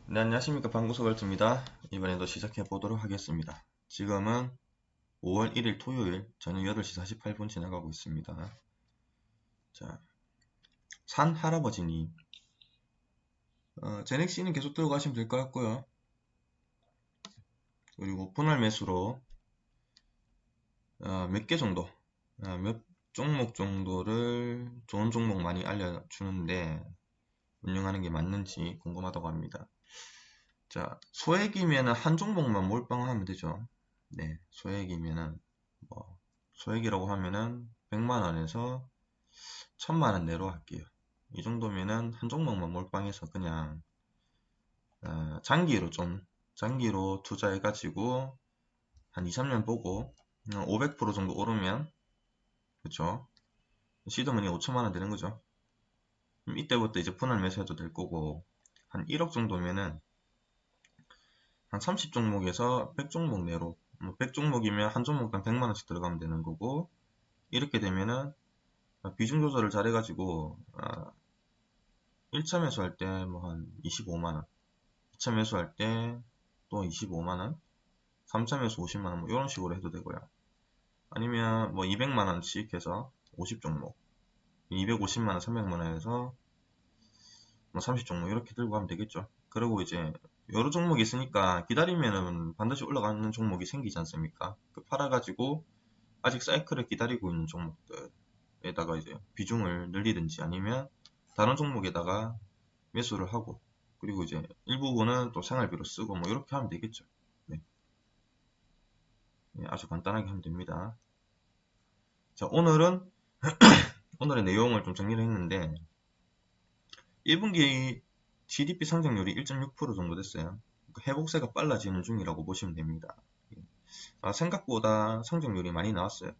네, 안녕하십니까. 방구석알입니다. 이번에도 시작해 보도록 하겠습니다. 지금은 5월 1일 토요일 저녁 8시 48분 지나가고 있습니다. 자, 산 할아버지님, 제넥시는 계속 들어가시면 될 것 같고요. 그리고 분할 매수로 몇 개 정도, 몇 종목 정도를 좋은 종목 많이 알려주는데 운영하는 게 맞는지 궁금하다고 합니다. 자, 소액이면 한 종목만 몰빵하면 되죠. 네, 소액이면은 소액이라고 하면은 100만원에서 1000만원 내로 할게요. 이 정도면은 한 종목만 몰빵해서 그냥 장기로 투자해 가지고 한 2, 3년 보고 500% 정도 오르면, 그쵸, 시드머니 5천만원 되는 거죠. 그럼 이때부터 이제 분할 매수해도 될 거고, 한 1억 정도면은 한 30종목에서 100종목 내로, 100종목이면 한 종목당 100만원씩 들어가면 되는 거고, 이렇게 되면은 비중 조절을 잘 해가지고 1차 매수할 때 뭐 한 25만원, 2차 매수할 때 또 25만원, 3차 매수 50만원 뭐 이런 식으로 해도 되고요. 아니면 뭐 200만원씩 해서 50종목, 250만원, 300만원에서 뭐 30종목 이렇게 들고 가면 되겠죠. 그리고 이제 여러 종목이 있으니까 기다리면은 반드시 올라가는 종목이 생기지 않습니까? 그 팔아가지고 아직 사이클을 기다리고 있는 종목들에다가 이제 비중을 늘리든지 아니면 다른 종목에다가 매수를 하고, 그리고 이제 일부분은 또 생활비로 쓰고 뭐 이렇게 하면 되겠죠. 네. 네, 아주 간단하게 하면 됩니다. 자, 오늘의 내용을 좀 정리를 했는데 1분기 GDP 성장률이 1.6% 정도 됐어요. 그러니까 회복세가 빨라지는 중이라고 보시면 됩니다. 생각보다 성장률이 많이 나왔어요.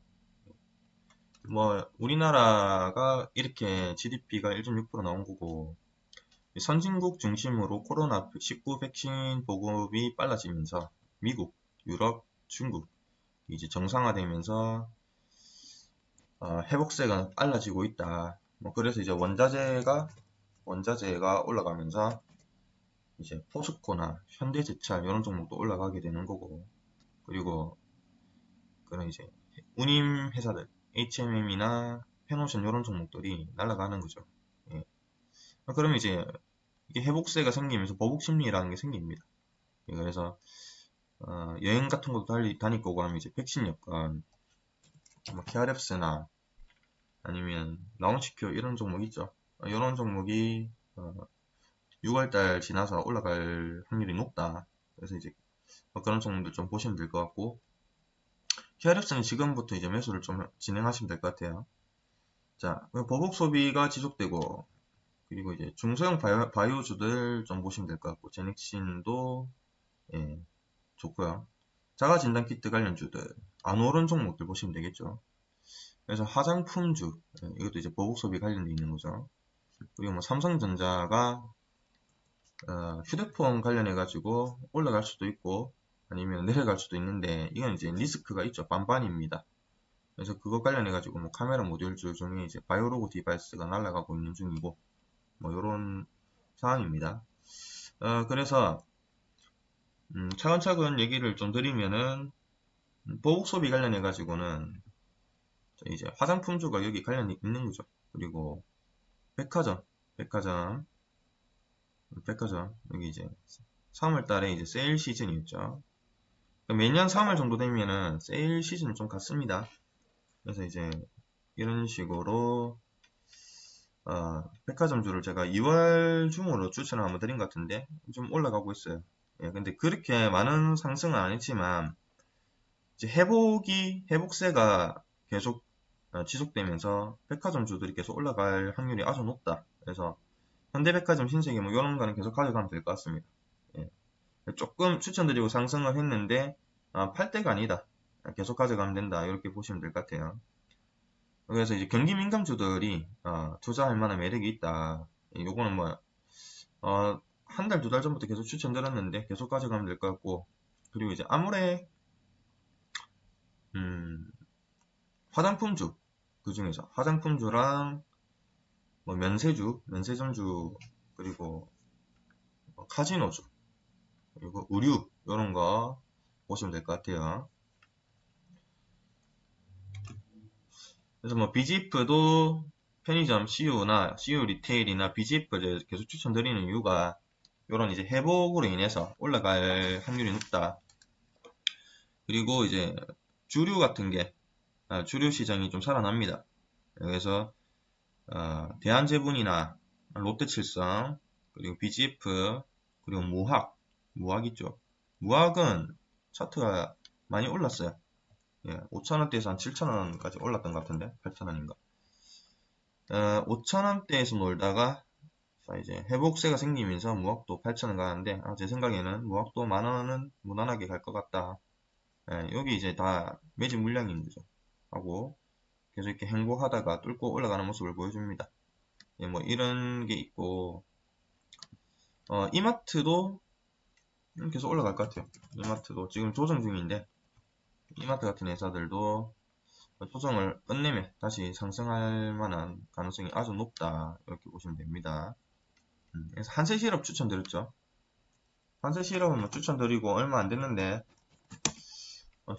뭐 우리나라가 이렇게 GDP가 1.6% 나온 거고, 선진국 중심으로 코로나19 백신 보급이 빨라지면서 미국, 유럽, 중국 이제 정상화되면서 회복세가 빨라지고 있다. 뭐 그래서 이제 원자재가 올라가면서 이제 포스코나 현대제철 이런 종목도 올라가게 되는 거고, 그리고 그런 이제 운임 회사들 HMM이나 페노션 이런 종목들이 날아가는 거죠. 예. 그러면 이제 이게 회복세가 생기면서 보복 심리라는 게 생깁니다. 예, 그래서 여행 같은 것도 다닐 거고 하면 이제 백신 여건, 뭐 KRF나 아니면 라운치큐 이런 종목 있죠. 이런 종목이 6월달 지나서 올라갈 확률이 높다. 그래서 이제 그런 종목들 좀 보시면 될 것 같고, KRF는 지금부터 이제 매수를 좀 진행하시면 될 것 같아요. 자, 보복 소비가 지속되고, 그리고 이제 중소형 바이오주들 좀 보시면 될 것 같고, 제넥신도 예, 좋고요. 자가 진단 키트 관련주들, 안 오른 종목들 보시면 되겠죠. 그래서 화장품주, 이것도 이제 보복 소비 관련돼 있는 거죠. 그리고 뭐 삼성전자가 휴대폰 관련해 가지고 올라갈 수도 있고 아니면 내려갈 수도 있는데, 이건 이제 리스크가 있죠. 반반입니다. 그래서 그거 관련해 가지고 뭐 카메라 모듈주 중에 이제 바이오로그 디바이스가 날아가고 있는 중이고 뭐 이런 상황입니다. 그래서 차근차근 얘기를 좀 드리면은, 보복 소비 관련해 가지고는 이제 화장품주가 여기 관련이 있는 거죠. 그리고 백화점, 백화점, 여기 이제 3월 달에 이제 세일 시즌이 있죠. 매년 3월 정도 되면은 세일 시즌 좀 같습니다. 그래서 이제 이런 식으로 백화점주를 제가 2월 중으로 추천을 한번 드린 것 같은데 좀 올라가고 있어요. 예, 근데 그렇게 많은 상승은 안 했지만 이제 회복세가 계속 지속되면서 백화점주들이 계속 올라갈 확률이 아주 높다. 그래서 현대백화점, 신세계 뭐 이런 거는 계속 가져가면 될 것 같습니다. 예, 조금 추천드리고 상승을 했는데 팔 때가 아니다. 계속 가져가면 된다. 이렇게 보시면 될 것 같아요. 그래서 이제 경기 민감주들이 투자할 만한 매력이 있다. 요거는 뭐 한 달, 두 달 전부터 계속 추천드렸는데 계속 가져가면 될 것 같고, 그리고 이제 아무래 화장품주, 그 중에서 화장품주랑 뭐 면세점주, 그리고 카지노주 그리고 의류 이런 거 보시면 될 것 같아요. 그래서 뭐 BGF도 편의점 CU나 CU 리테일이나 BGF 계속 추천드리는 이유가 이런 이제 회복으로 인해서 올라갈 확률이 높다. 그리고 이제 주류 같은 게 주류 시장이 좀 살아납니다. 그래서 대한제분이나 롯데칠성 그리고 BGF 그리고 무학 있죠. 무학은 차트가 많이 올랐어요. 예, 5,000원대에서 한 7,000원까지 올랐던 것 같은데 8,000원인가. 5,000원대에서 놀다가 자 이제 회복세가 생기면서 무학도 8,000원 가는데 제 생각에는 무학도 10,000원은 무난하게 갈 것 같다. 예, 여기 이제 다 매집 물량인 거죠. 하고 계속 이렇게 행보하다가 뚫고 올라가는 모습을 보여줍니다. 예, 뭐 이런 게 있고 이마트도 계속 올라갈 것 같아요. 이마트도 지금 조정 중인데 이마트 같은 회사들도 조정을 끝내면 다시 상승할 만한 가능성이 아주 높다 이렇게 보시면 됩니다. 그래서 한세시럽 추천드렸죠. 한세시럽은 뭐 추천드리고 얼마 안 됐는데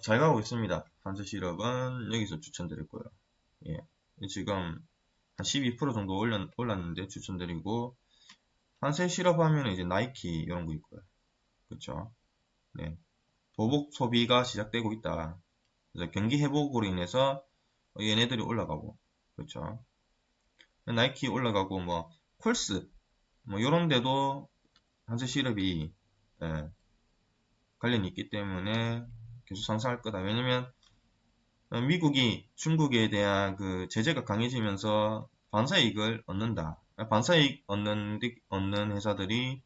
잘 가고 있습니다. 한세시럽은 여기서 추천드렸고요. 예, 지금 한 12% 정도 올랐는데 추천드리고 한세시럽 하면 이제 나이키 이런 거 있고요. 그쵸? 네, 보복 소비가 시작되고 있다. 그래서 경기 회복으로 인해서 얘네들이 올라가고, 그렇죠. 나이키 올라가고 뭐 콜스 뭐 이런 데도 한세 시럽이 예, 관련이 있기 때문에 계속 상승할 거다. 왜냐면 미국이 중국에 대한 그 제재가 강해지면서 반사이익을 얻는다. 반사이익 얻는 회사들이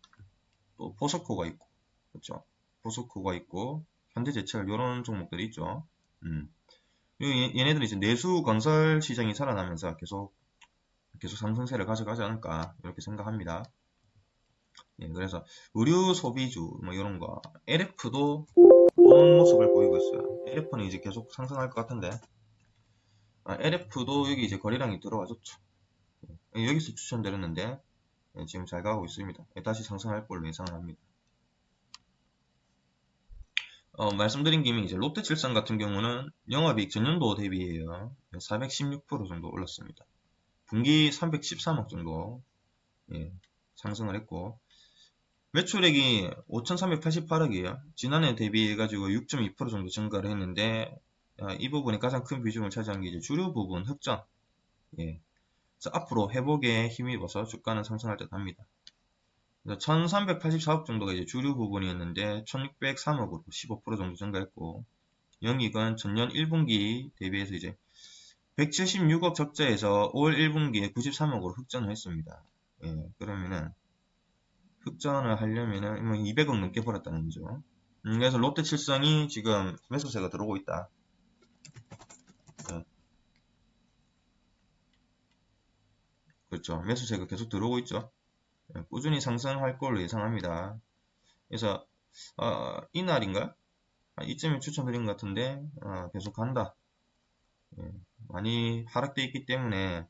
또 포스코가 있고, 그렇죠. 포스코가 있고 현대제철 이런 종목들이 있죠. 얘네들이 이제 내수 건설 시장이 살아나면서 계속 상승세를 가져가지 않을까 이렇게 생각합니다. 예, 그래서 의류 소비주 뭐 이런 거 LF도 좋은 모습을 보이고 있어요. LF는 이제 계속 상승할 것 같은데 LF도 여기 이제 거래량이 들어와줬죠. 여기서 추천드렸는데 지금 잘 가고 있습니다. 다시 상승할 걸로 예상을 합니다. 말씀드린 김에 이제 롯데칠성 같은 경우는 영업이익 전년도 대비해요 416% 정도 올랐습니다. 분기 313억 정도 상승을 했고 매출액이 5,388억이에요. 지난해 대비해가지고 6.2% 정도 증가를 했는데 이 부분이 가장 큰 비중을 차지한 게 이제 주류 부분 흑전. 그래서 앞으로 회복에 힘입어서 주가는 상승할 듯 합니다. 1,384억 정도가 이제 주류 부분이었는데 1,603억으로 15% 정도 증가했고 영익은 전년 1분기 대비해서 이제 176억 적자에서 올 1분기에 93억으로 흑전을 했습니다. 그러면은 흑전을 하려면은 200억 넘게 벌었다는 거죠. 그래서 롯데칠성이 지금 매수세가 들어오고 있다. 그렇죠. 매수세가 계속 들어오고 있죠. 꾸준히 상승할 걸로 예상합니다. 그래서 이날인가? 이쯤에 추천드린 것 같은데 계속 간다. 많이 하락되어 있기 때문에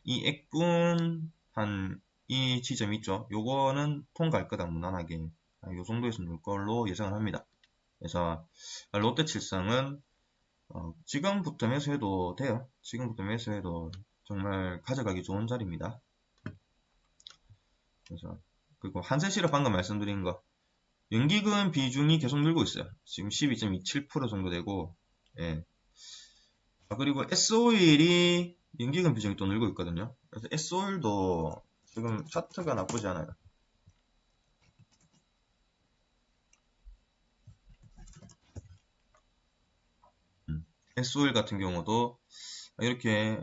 이 액분 한 이 지점 있죠. 요거는 통과할 거다 무난하게 요 정도에서 놀 걸로 예상을 합니다. 그래서 롯데칠성은 지금부터 매수해도 돼요. 지금부터 매수해도 정말 가져가기 좋은 자리입니다. 그래서 그리고 한세시럽 방금 말씀드린 거 연기금 비중이 계속 늘고 있어요. 지금 12.27% 정도 되고 그리고 S오일이 연기금 비중이 또 늘고 있거든요. 그래서 S오일도 지금 차트가 나쁘지 않아요. S오일 같은 경우도 이렇게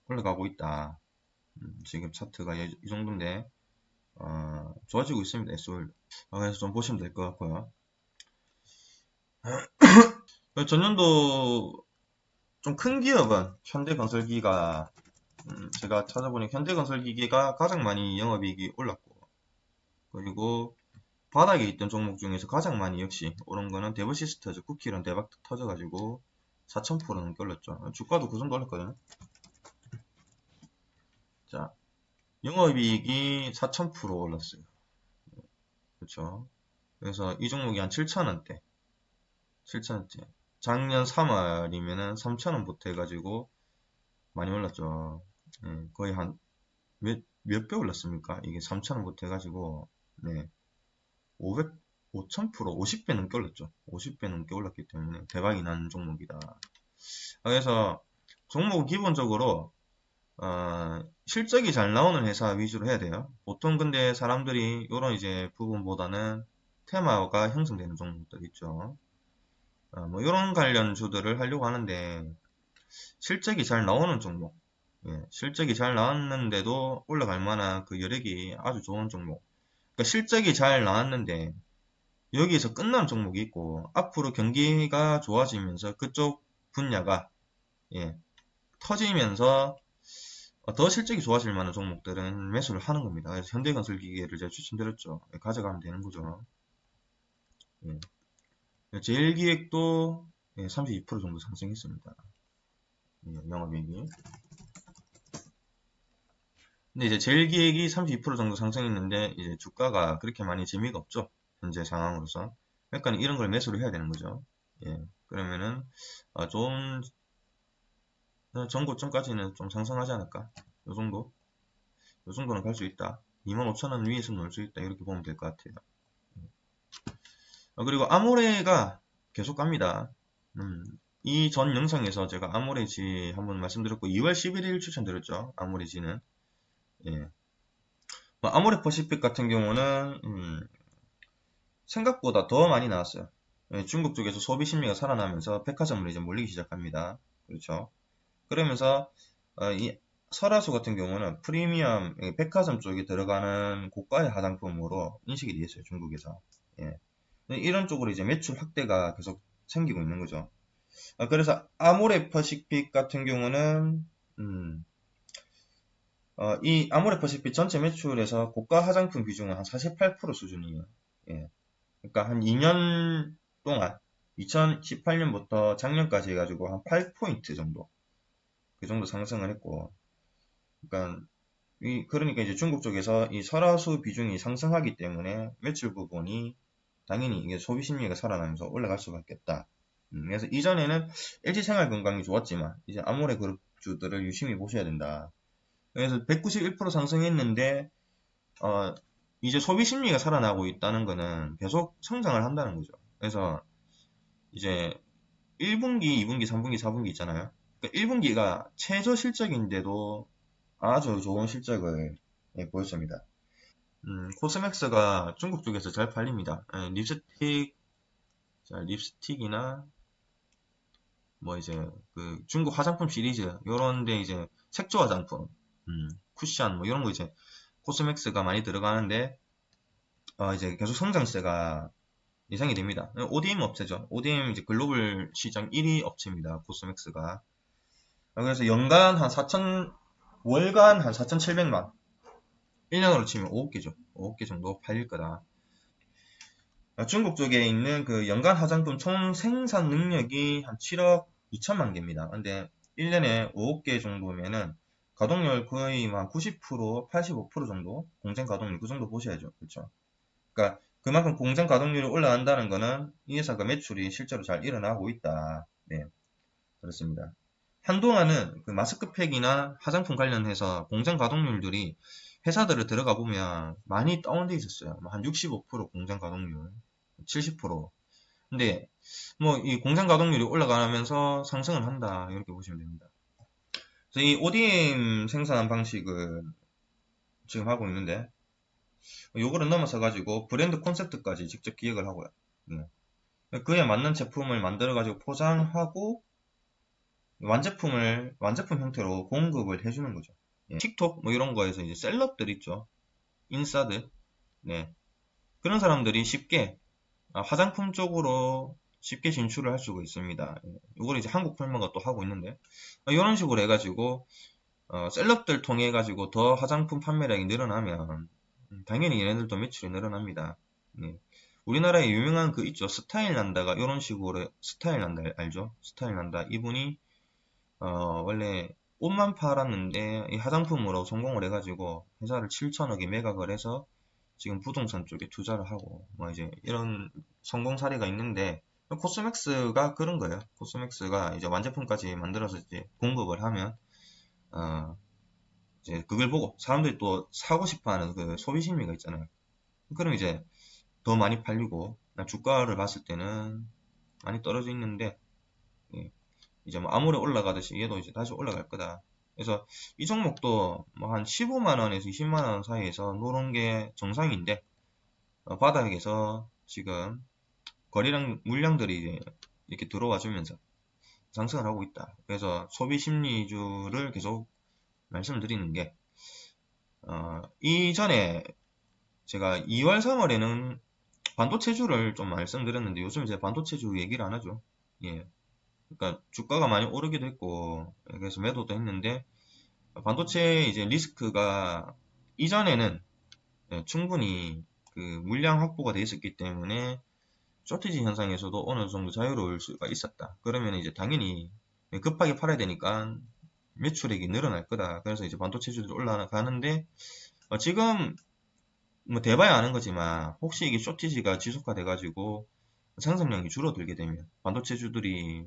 올라가고 있다. 지금 차트가 이 정도인데 좋아지고 있습니다. S오일. 그래서 좀 보시면 될 것 같고요. 전년도 좀 큰 기업은 현대건설기가 제가 찾아보니 현대건설기계가 가장 많이 영업이익이 올랐고 그리고 바닥에 있던 종목 중에서 가장 많이 역시 오른 거는 데브시스터즈 쿠키런 대박 터져가지고 4,000% 넘게 올랐죠. 주가도 그 정도 올랐거든요. 자, 영업이익이 4,000% 올랐어요. 그렇죠. 그래서 이 종목이 한 7,000원대. 작년 3월이면은 3,000원부터 해가지고 많이 올랐죠. 예, 거의 한 몇 배 올랐습니까? 이게 3,000원부터 해가지고, 네, 5,000%, 50배 넘게 올랐죠. 50배 넘게 올랐기 때문에 대박이 난 종목이다. 그래서 종목은 기본적으로 실적이 잘 나오는 회사 위주로 해야 돼요. 보통 근데 사람들이 이런 이제 부분보다는 테마가 형성되는 종목들 있죠. 뭐 이런 관련주들을 하려고 하는데 실적이 잘 나오는 종목, 예, 실적이 잘 나왔는데도 올라갈 만한 그 여력이 아주 좋은 종목. 그러니까 실적이 잘 나왔는데 여기에서 끝난 종목이 있고 앞으로 경기가 좋아지면서 그쪽 분야가 예, 터지면서 더 실적이 좋아질 만한 종목들은 매수를 하는 겁니다. 그래서 현대건설기계를 제가 추천드렸죠. 예, 가져가면 되는 거죠. 예. 제일기획도 예, 32% 정도 상승했습니다. 예, 영업이익이. 근데 이제 제일기획이 32% 정도 상승했는데 이제 주가가 그렇게 많이 재미가 없죠. 현재 상황으로서. 그러니까 이런 걸 매수를 해야 되는 거죠. 예. 그러면은 좋은 전고점까지는 좀 상승하지 않을까? 요 정도? 요 정도는 갈 수 있다. 25,000원 위에서 놀 수 있다. 이렇게 보면 될 것 같아요. 그리고 아모레가 계속 갑니다. 이 전 영상에서 제가 아모레지 한번 말씀드렸고 2월 11일 추천드렸죠. 아모레지는. 예. 아모레 퍼시픽 같은 경우는 생각보다 더 많이 나왔어요. 예, 중국 쪽에서 소비 심리가 살아나면서 백화점으로 이제 몰리기 시작합니다. 그렇죠. 그러면서 이 설화수 같은 경우는 프리미엄 백화점 쪽에 들어가는 고가의 화장품으로 인식이 되어 있어요. 중국에서. 예. 이런 쪽으로 이제 매출 확대가 계속 생기고 있는 거죠. 그래서 아모레 퍼시픽 같은 경우는 이 아모레 퍼시픽 전체 매출에서 고가 화장품 비중은 한 48% 수준이에요. 예. 그러니까 한 2년 동안 2018년부터 작년까지 해가지고 한 8포인트 정도 그 정도 상승을 했고 그러니까 그러니까 이제 중국 쪽에서 이 설화수 비중이 상승하기 때문에 매출 부분이 당연히 이게 소비 심리가 살아나면서 올라갈 수밖에 없다. 그래서 이전에는 LG생활건강이 좋았지만 이제 아모레 그룹주들을 유심히 보셔야 된다. 그래서 191% 상승했는데 이제 소비 심리가 살아나고 있다는 거는 계속 성장을 한다는 거죠. 그래서 이제 1분기, 2분기, 3분기, 4분기 있잖아요. 그러니까 1분기가 최저 실적인데도 아주 좋은 실적을 보였습니다. 코스맥스가 중국 쪽에서 잘 팔립니다. 립스틱이나 뭐 이제 그 중국 화장품 시리즈 요런데 이제 색조 화장품, 쿠션 뭐 이런 거 이제 코스맥스가 많이 들어가는데 이제 계속 성장세가 예상이 됩니다. ODM 업체죠. ODM 이제 글로벌 시장 1위 업체입니다. 코스맥스가. 그래서 연간 한 4천 월간 한 4,700만 1년으로 치면 5억개죠. 5억개 정도 팔릴 거다. 중국 쪽에 있는 그 연간 화장품 총 생산 능력이 한 7억 2천만 개입니다. 근데 1년에 5억 개 정도면은 가동률 거의 한 90%, 85% 정도 공장 가동률 그 정도 보셔야죠. 그렇죠? 그러니까 그만큼 공장 가동률이 올라간다는 거는 이 회사가 매출이 실제로 잘 일어나고 있다. 네, 그렇습니다. 한동안은 그 마스크팩이나 화장품 관련해서 공장 가동률들이 회사들을 들어가 보면 많이 다운돼 있었어요. 한 65% 공장 가동률, 70%. 근데 뭐 이 공장 가동률이 올라가면서 상승을 한다 이렇게 보시면 됩니다. 그래서 이 ODM 생산 방식을 지금 하고 있는데 요거를 넘어서 가지고 브랜드 콘셉트까지 직접 기획을 하고요. 그에 맞는 제품을 만들어 가지고 포장하고 완제품 형태로 공급을 해주는 거죠. 틱톡 뭐 이런 거에서 이제 셀럽들 있죠. 인싸들. 네. 그런 사람들이 쉽게 화장품 쪽으로 쉽게 진출을 할 수가 있습니다. 이걸 이제 한국 팔마가 또 하고 있는데 이런 식으로 해가지고 셀럽들 통해 가지고 더 화장품 판매량이 늘어나면 당연히 얘네들도 매출이 늘어납니다. 네. 우리나라에 유명한 그 있죠. 스타일난다가 이런 식으로 스타일난다 알죠? 스타일난다 이분이 원래 옷만 팔았는데 이 화장품으로 성공을 해가지고 회사를 7천억에 매각을 해서 지금 부동산 쪽에 투자를 하고 뭐 이제 이런 성공 사례가 있는데 코스맥스가 그런 거예요. 코스맥스가 이제 완제품까지 만들어서 이제 공급을 하면 이제 그걸 보고 사람들이 또 사고 싶어하는 그 소비 심리가 있잖아요. 그럼 이제 더 많이 팔리고 주가를 봤을 때는 많이 떨어져 있는데 예, 이제 뭐 아무리 올라가듯이 얘도 이제 다시 올라갈 거다. 그래서 이 종목도 뭐 한 15만 원에서 20만 원 사이에서 노는 게 정상인데 바닥에서 지금 거래량 물량들이 이렇게 들어와 주면서 상승을 하고 있다. 그래서 소비 심리주를 계속 말씀을 드리는 게 이전에 제가 2월 3월에는 반도체주를 좀 말씀드렸는데 요즘 이제 반도체주 얘기를 안 하죠. 예. 그러니까 주가가 많이 오르기도 했고 그래서 매도도 했는데 반도체 이제 리스크가 이전에는 충분히 그 물량 확보가 돼 있었기 때문에 쇼티지 현상에서도 어느 정도 자유로울 수가 있었다. 그러면 이제 당연히 급하게 팔아야 되니까 매출액이 늘어날 거다. 그래서 이제 반도체주들이 올라가는데 지금 뭐 대봐야 아는 거지만 혹시 이게 쇼티지가 지속화돼 가지고 생산량이 줄어들게 되면 반도체주들이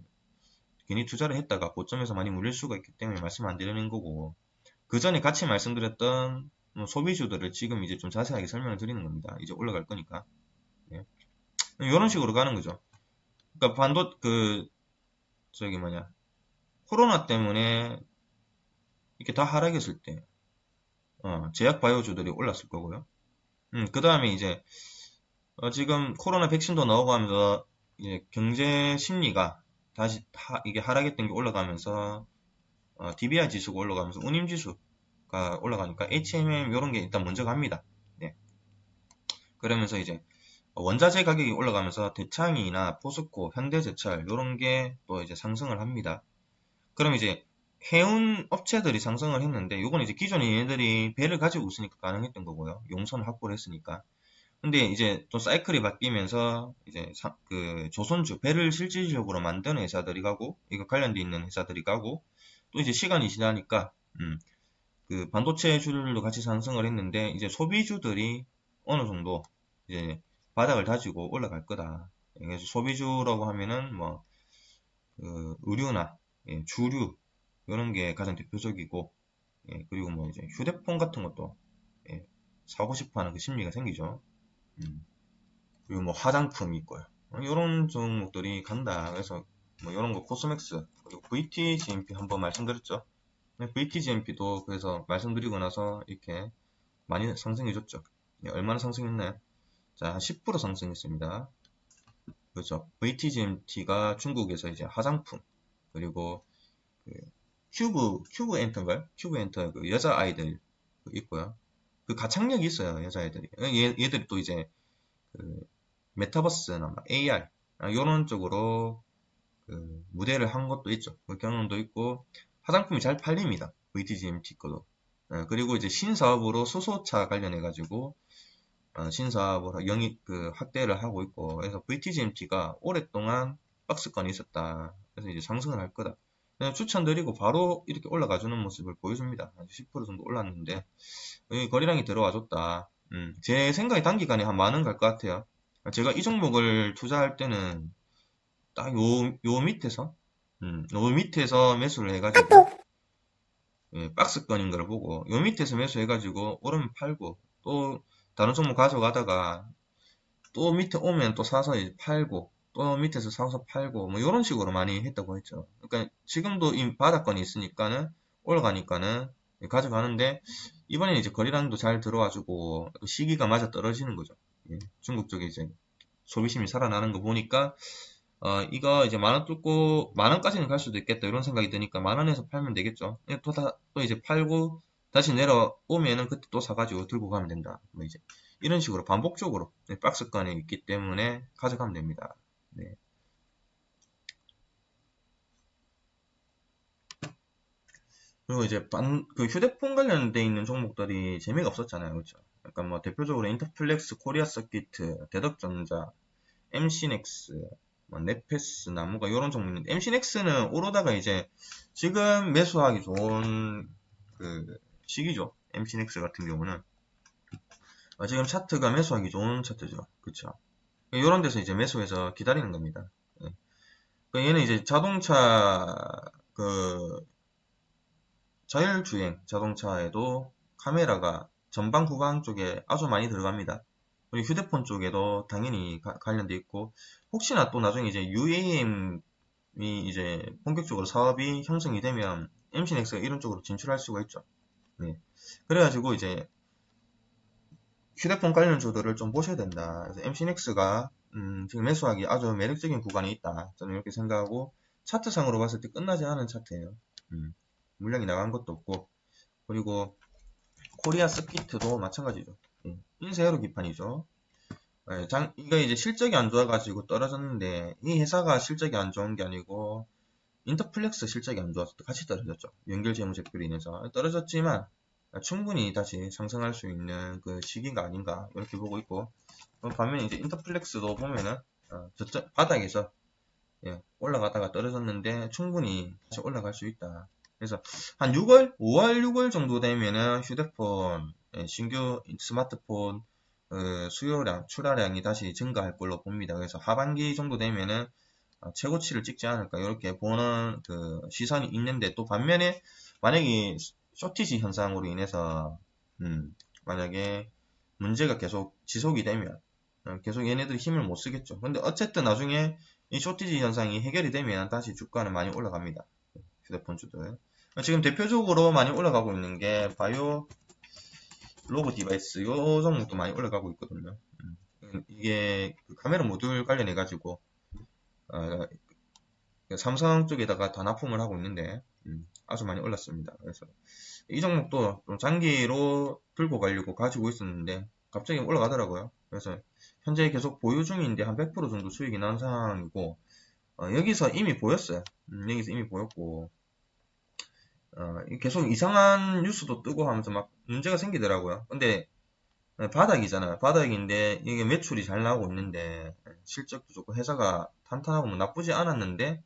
괜히 투자를 했다가 고점에서 많이 물릴 수가 있기 때문에 말씀 안 드리는 거고 그 전에 같이 말씀드렸던 소비주들을 지금 이제 좀 자세하게 설명을 드리는 겁니다. 이제 올라갈 거니까. 예. 이런 식으로 가는 거죠. 그러니까 저기 뭐냐 코로나 때문에 이렇게 다 하락했을 때 제약 바이오주들이 올랐을 거고요. 그 다음에 이제 지금 코로나 백신도 나오고 하면서 이제 경제 심리가 다시 이게 하락했던 게 올라가면서 DBI 지수가 올라가면서 운임 지수가 올라가니까 HMM 이런 게 일단 먼저 갑니다. 네. 그러면서 이제 원자재 가격이 올라가면서 대창이나 포스코, 현대제철 이런 게 또 이제 상승을 합니다. 그럼 이제 해운 업체들이 상승을 했는데 요건 이제 기존에 얘네들이 배를 가지고 있으니까 가능했던 거고요. 용선을 확보를 했으니까. 근데 이제 또 사이클이 바뀌면서 이제 그 조선주 배를 실질적으로 만드는 회사들이 가고 이거 관련돼 있는 회사들이 가고 또 이제 시간이 지나니까 그 반도체주들도 같이 상승을 했는데 이제 소비주들이 어느 정도 이제 바닥을 다지고 올라갈 거다. 그래서 소비주라고 하면은 뭐 그 의류나 주류 이런 게 가장 대표적이고 그리고 뭐 이제 휴대폰 같은 것도 사고 싶어하는 그 심리가 생기죠. 그리고 뭐 화장품이 있고요. 이런 종목들이 간다. 그래서 뭐 이런 거 코스맥스 그리고 VTGMP 한번 말씀드렸죠. VTGMP도 그래서 말씀드리고 나서 이렇게 많이 상승해줬죠. 얼마나 상승했나요? 자, 한 10% 상승했습니다. 그렇죠. VTGMT가 중국에서 이제 화장품 그리고 그 큐브 엔터인가요? 큐브 엔터 그 여자 아이들 있고요. 그 가창력이 있어요, 여자애들이. 얘들이 또 이제 그 메타버스나 AR 이런 쪽으로 그 무대를 한 것도 있죠. 그 경험도 있고 화장품이 잘 팔립니다. VTGMT 거도. 그리고 이제 신사업으로 수소차 관련해 가지고 신사업을 그 확대를 하고 있고 그래서 VTGMT가 오랫동안 박스권이 있었다. 그래서 이제 상승을 할 거다. 그냥 추천드리고 바로 이렇게 올라가주는 모습을 보여줍니다. 10% 정도 올랐는데 여기 거래량이 들어와 줬다. 제 생각에 단기간에 한 만원 갈 것 같아요. 제가 이 종목을 투자할 때는 딱 요 밑에서 매수를 해가지고 박스권인 걸 보고 요 밑에서 매수해가지고 오르면 팔고 또 다른 종목 가져가다가 또 밑에 오면 또 사서 팔고 또 밑에서 사서 팔고 뭐 이런 식으로 많이 했다고 했죠. 그러니까 지금도 이 바닥권이 있으니까는 올라가니까는 가져가는데 이번에 이제 거래량도 잘 들어와주고 시기가 맞아 떨어지는 거죠. 중국 쪽에 이제 소비심이 살아나는 거 보니까 이거 이제 만원 뚫고 만원까지는 갈 수도 있겠다 이런 생각이 드니까 만원에서 팔면 되겠죠. 또 이제 팔고 다시 내려오면은 그때 또 사가지고 들고 가면 된다. 뭐 이제 이런 식으로 반복적으로 박스권에 있기 때문에 가져가면 됩니다. 네. 그리고 이제 그 휴대폰 관련돼 있는 종목들이 재미가 없었잖아요. 그렇죠? 약간 뭐 대표적으로 인터플렉스, 코리아 서키트, 대덕전자, MC넥스, 뭐 네페스, 나무가 이런 종목인데 MC넥스는 오르다가 이제 지금 매수하기 좋은 그 시기죠. MC넥스 같은 경우는 지금 차트가 매수하기 좋은 차트죠. 그쵸? 이런 데서 이제 매수해서 기다리는 겁니다. 예. 얘는 이제 자동차, 그, 자율주행 자동차에도 카메라가 전방 후방 쪽에 아주 많이 들어갑니다. 그리고 휴대폰 쪽에도 당연히 관련돼 있고, 혹시나 또 나중에 이제 UAM이 이제 본격적으로 사업이 형성이 되면 MC넥스가 이런 쪽으로 진출할 수가 있죠. 네. 그래가지고 이제 휴대폰 관련주들을 좀 보셔야 된다. 그래서 MC넥스가 지금 매수하기 아주 매력적인 구간에 있다. 저는 이렇게 생각하고, 차트상으로 봤을 때 끝나지 않은 차트예요. 물량이 나간 것도 없고, 그리고 코리아 스피트도 마찬가지죠. 인쇄회로 기판이죠. 이거 이제 실적이 안 좋아가지고 떨어졌는데, 이 회사가 실적이 안 좋은 게 아니고 인터플렉스 실적이 안 좋아서 같이 떨어졌죠. 연결 재무제표로 인해서 떨어졌지만 충분히 다시 상승할 수 있는 그 시기가 아닌가 이렇게 보고 있고, 반면에 이제 인터플렉스도 보면은 저쪽 바닥에서 올라가다가 떨어졌는데 충분히 다시 올라갈 수 있다. 그래서 한 6월, 5월, 6월 정도 되면은 휴대폰, 신규 스마트폰 수요량, 출하량이 다시 증가할 걸로 봅니다. 그래서 하반기 정도 되면은 최고치를 찍지 않을까 이렇게 보는 그 시선이 있는데, 또 반면에 만약에 쇼티지 현상으로 인해서 만약에 문제가 계속 지속이 되면 계속 얘네들이 힘을 못 쓰겠죠. 근데 어쨌든 나중에 이 쇼티지 현상이 해결이 되면 다시 주가는 많이 올라갑니다. 휴대폰 주들. 지금 대표적으로 많이 올라가고 있는 게 바이오 로그 디바이스 요 종목도 많이 올라가고 있거든요. 이게 그 카메라 모듈 관련해 가지고 삼성 쪽에다가 다 납품을 하고 있는데 아주 많이 올랐습니다. 그래서 이 종목도 좀 장기로 들고 가려고 가지고 있었는데 갑자기 올라가더라고요. 그래서 현재 계속 보유 중인데 한 100% 정도 수익이 난 상황이고, 여기서 이미 보였어요. 여기서 이미 보였고, 계속 이상한 뉴스도 뜨고 하면서 막 문제가 생기더라고요. 근데 바닥이잖아요. 바닥인데 이게 매출이 잘 나오고 있는데 실적도 좋고 회사가 탄탄하고 뭐 나쁘지 않았는데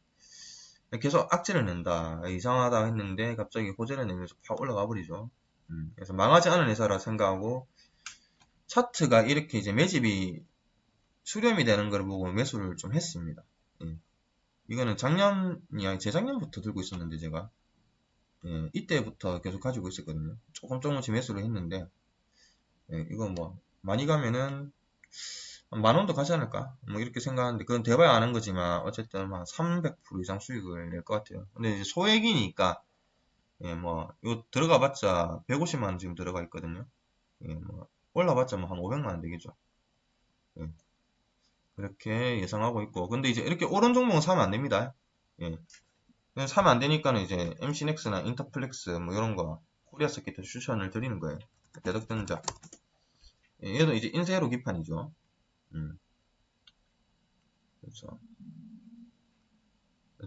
계속 악재를 낸다. 이상하다 했는데 갑자기 호재를 내면서 팍 올라가 버리죠. 그래서 망하지 않은 회사라 생각하고, 차트가 이렇게 이제 매집이 수렴이 되는 걸 보고 매수를 좀 했습니다. 이거는 작년이 아니 재작년부터 들고 있었는데 제가 이때부터 계속 가지고 있었거든요. 조금씩 매수를 했는데, 이거 뭐 많이 가면은 한 만원도 가지 않을까? 뭐 이렇게 생각하는데, 그건 대봐야 아는 거지만 어쨌든 한 300% 이상 수익을 낼 것 같아요. 근데 이제 소액이니까 뭐 이거 들어가 봤자 150만 원 지금 들어가 있거든요. 뭐 올라봤자 뭐 한 500만 원 되겠죠. 예, 그렇게 예상하고 있고, 근데 이제 이렇게 오른 종목은 사면 안 됩니다. 사면 안 되니까는 이제 MC넥스나 인터플렉스 뭐 이런 거 코리아 스케이트 추천을 드리는 거예요. 대덕전자. 얘도 이제 인쇄로 기판이죠. 그렇죠.